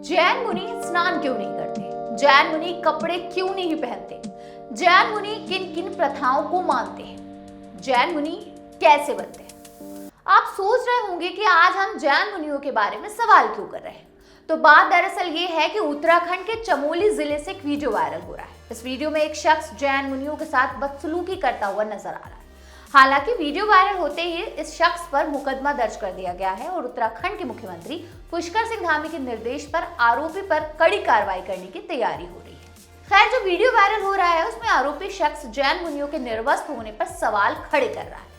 जैन मुनि स्नान क्यों नहीं करते? जैन मुनि कपड़े क्यों नहीं पहनते? जैन मुनि किन किन प्रथाओं को मानते हैं? जैन मुनि कैसे बनते हैं? आप सोच रहे होंगे कि आज हम जैन मुनियों के बारे में सवाल क्यों कर रहे हैं। तो बात दरअसल ये है कि उत्तराखंड के चमोली जिले से एक वीडियो वायरल हो रहा है। इस वीडियो में एक शख्स जैन मुनियों के साथ बदसलूकी करता हुआ नजर आ रहा है। हालांकि वीडियो वायरल होते ही इस शख्स पर मुकदमा दर्ज कर दिया गया है और उत्तराखंड के मुख्यमंत्री पुष्कर सिंह धामी के निर्देश पर आरोपी पर कड़ी कार्रवाई करने की तैयारी हो रही है। खैर, जो वीडियो वायरल हो रहा है उसमें आरोपी शख्स जैन मुनियों के निर्वस्त्र होने पर सवाल खड़े कर रहा है।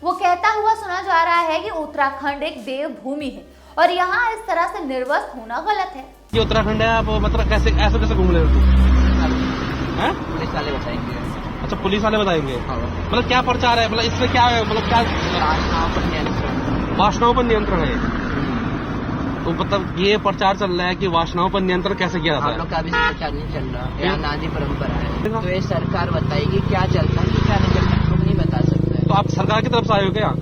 वो कहता हुआ सुना जा रहा है कि उत्तराखंड एक देव भूमि है और यहाँ इस तरह से निर्वस्त्र होना गलत है। ये उत्तराखंड है, आप मतलब कैसे घूम रहे हो? पुलिस वाले बताएंगे। अच्छा, पुलिस वाले बताएंगे। मतलब क्या प्रचार है, मतलब इसमें क्या है, मतलब क्या वासनाओं पर नियंत्रण है? तो मतलब ये प्रचार चल रहा है कि वासनाओं पर नियंत्रण कैसे किया जाता है? हम लोग का अभी प्रचार नहीं चल रहा है, अनादि परंपरा है। तो ये सरकार बताएगी क्या चलता है क्या नहीं चलता, हम लोग नहीं बता सकते। तो आप सरकार की तरफ से आए हो क्या?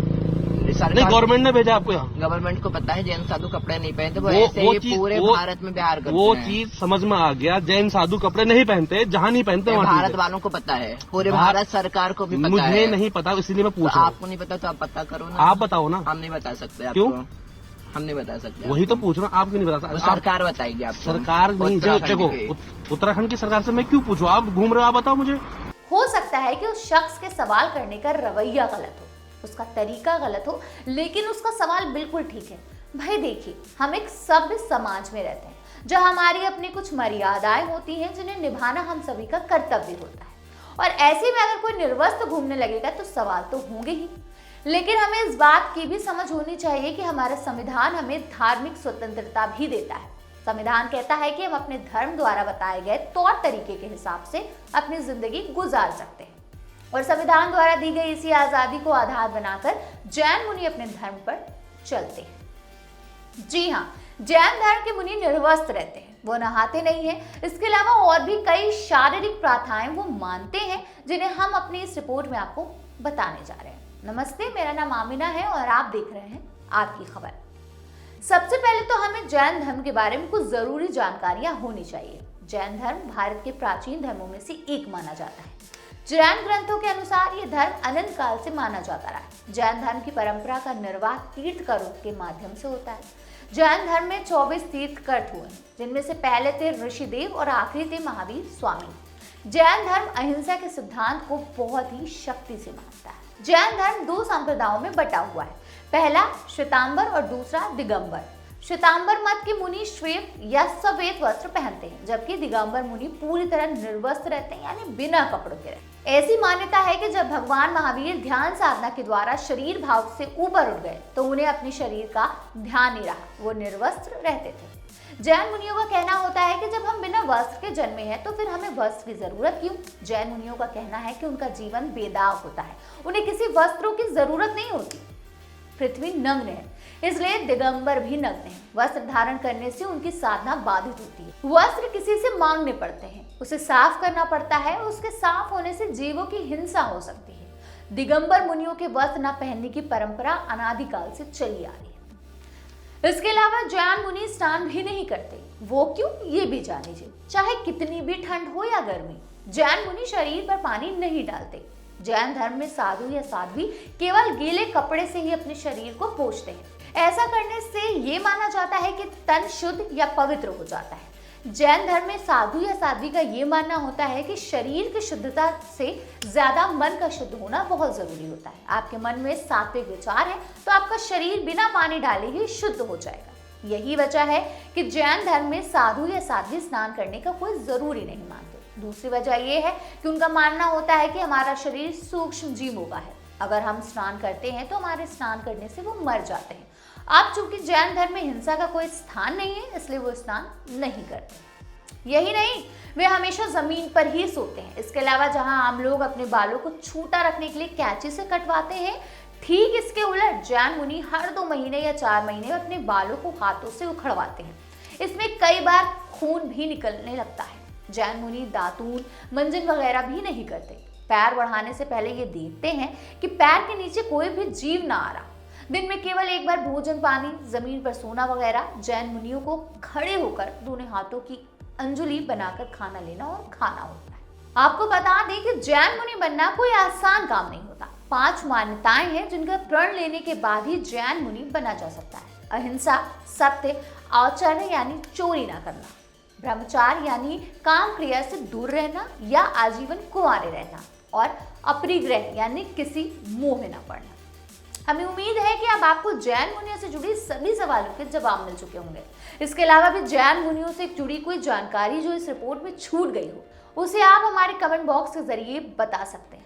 नहीं, गवर्नमेंट ने भेजा आपको यहाँ? गवर्नमेंट को पता है जैन साधु कपड़े नहीं पहनते, वो ऐसे ही पूरे भारत में बिहार करते वो हैं। चीज समझ में आ गया, जैन साधु कपड़े नहीं पहनते, जहाँ नहीं पहनते वहाँ भारत वालों को पता है, पूरे भारत सरकार को भी पता है। मुझे नहीं पता, इसलिए मैं पूछ रहा हूँ। आपको नहीं पता तो आप पता करो ना। आप बताओ ना। हम नहीं बता सकते। क्यों? हम नहीं बता सकते। वही तो पूछ रहा हूँ, आप क्यों नहीं बता सकते? सरकार बताएगी आपको। सरकार नहीं, देखो उत्तराखंड की सरकार से मैं क्यों पूछूं? आप घूम रहे हो, आप बताओ मुझे। हो सकता है कि उस शख्स के सवाल करने का रवैया गलत हो, उसका तरीका गलत हो, लेकिन उसका सवाल बिल्कुल ठीक है। भाई देखिए, हम एक सभ्य समाज में रहते हैं जहां हमारी अपनी कुछ मर्यादाएं होती हैं जिन्हें निभाना हम सभी का कर्तव्य होता है। और ऐसे में अगर कोई निर्वस्त्र घूमने लगेगा तो सवाल तो होंगे ही। लेकिन हमें इस बात की भी समझ होनी चाहिए कि हमारा संविधान हमें धार्मिक स्वतंत्रता भी देता है। संविधान कहता है कि हम अपने धर्म द्वारा बताए गए तौर तरीके के हिसाब से अपनी जिंदगी गुजार सकते हैं और संविधान द्वारा दी गई इसी आजादी को आधार बनाकर जैन मुनि अपने धर्म पर चलते हैं। जी हाँ, जैन धर्म के मुनि निर्वस्त्र रहते हैं, वो नहाते नहीं हैं। इसके अलावा और भी कई शारीरिक प्रथाएं वो मानते हैं जिन्हें हम अपनी इस रिपोर्ट में आपको बताने जा रहे हैं। नमस्ते, मेरा नाम आमिना है और आप देख रहे हैं आपकी खबर। सबसे पहले तो हमें जैन धर्म के बारे में कुछ जरूरी जानकारियां होनी चाहिए। जैन धर्म भारत के प्राचीन धर्मों में से एक माना जाता है। जैन ग्रंथों के अनुसार ये धर्म अनंत काल से माना जाता रहा है। जैन धर्म की परंपरा का निर्वाह तीर्थंकरों के माध्यम से होता है। जैन धर्म में 24 तीर्थंकर हुए हैं, जिनमें से पहले थे ऋषिदेव और आखिरी थे महावीर स्वामी। जैन धर्म अहिंसा के सिद्धांत को बहुत ही शक्ति से मानता है। जैन धर्म 2 संप्रदायों में बटा हुआ है, पहला श्वेतांबर और दूसरा दिगंबर। श्वेतांबर मत के मुनि श्वेत या सफेद वस्त्र पहनते हैं, जबकि दिगंबर मुनि पूरी तरह निर्वस्त्र रहते हैं, यानी बिना कपड़ों के रहते हैं। ऐसी मान्यता है कि जब भगवान महावीर ध्यान साधना के द्वारा शरीर भाव से ऊपर उठ गए तो उन्हें अपने शरीर का ध्यान नहीं रहा, वो निर्वस्त्र रहते थे। जैन मुनियों का कहना होता है कि जब हम बिना वस्त्र के जन्मे हैं तो फिर हमें वस्त्र की जरूरत क्यों? जैन मुनियों का कहना है कि उनका जीवन बेदाग होता है, उन्हें किसी वस्त्रों की जरूरत नहीं होती। पृथ्वी नग्न है, इसलिए दिगंबर भी नग्न है। वस्त्र धारण करने से उनकी साधना बाधित होती है। वस्त्र किसी से मांगने पड़ते हैं, उसे साफ करना पड़ता है, उसके साफ होने से जीवों की हिंसा हो सकती है। दिगंबर मुनियों के वस्त्र न पहनने की परंपरा अनादिकाल से चली आ रही है। इसके अलावा जैन मुनि स्नान भी नहीं करते। वो क्यों, ये भी जान लीजिए। चाहे कितनी भी ठंड हो या गर्मी, जैन मुनि शरीर पर पानी नहीं डालते। जैन धर्म में साधु या साध्वी केवल गीले कपड़े से ही अपने शरीर को पोंछते हैं। ऐसा करने से ये माना जाता है कि तन शुद्ध या पवित्र हो जाता है। जैन धर्म में साधु या साध्वी का ये मानना होता है कि शरीर की शुद्धता से ज्यादा मन का शुद्ध होना बहुत जरूरी होता है। आपके मन में सात्विक विचार है तो आपका शरीर बिना पानी डाले ही शुद्ध हो जाएगा। यही वजह है कि जैन धर्म में साधु या साध्वी स्नान करने का कोई जरूरी नहीं मानते। दूसरी वजह यह है कि उनका मानना होता है कि हमारा शरीर सूक्ष्म जीवों का है, अगर हम स्नान करते हैं तो हमारे स्नान करने से वो मर जाते हैं। अब चूंकि जैन धर्म में हिंसा का कोई स्थान नहीं है, इसलिए वो स्नान नहीं करते। यही नहीं, वे हमेशा जमीन पर ही सोते हैं। इसके अलावा जहां आम लोग अपने बालों को छूटा रखने के लिए कैंची से कटवाते हैं, ठीक इसके उलट जैन मुनि हर 2 महीने या 4 महीने में अपने बालों को हाथों से उखड़वाते हैं। इसमें कई बार खून भी निकलने लगता है। जैन मुनि दातून, मंजन वगैरह भी नहीं करते। पैर बढ़ाने से पहले ये देखते हैं कि पैर के नीचे कोई भी जीव ना आ रहा। दिन में केवल एक बार भोजन, पानी, जमीन पर सोना वगैरह। जैन मुनियों को खड़े होकर दोनों हाथों की अंजुलि बनाकर खाना लेना और खाना होता है। आपको बता दें कि जैन मुनि बनना कोई आसान काम नहीं होता। 5 मान्यताएं हैं जिनका प्रण लेने के बाद ही जैन मुनि बना जा सकता है। अहिंसा, सत्य, आचरण यानी चोरी ना करना, ब्रह्मचार्य यानी काम क्रिया से दूर रहना या आजीवन कुंवारे रहना, और अपरिग्रह यानी किसी मोह में न पड़ना। हमें उम्मीद है कि अब आपको जैन मुनियों से जुड़ी सभी सवालों के जवाब मिल चुके होंगे। इसके अलावा भी जैन मुनियों से जुड़ी कोई जानकारी जो इस रिपोर्ट में छूट गई हो, उसे आप हमारे कमेंट बॉक्स के जरिए बता सकते हैं।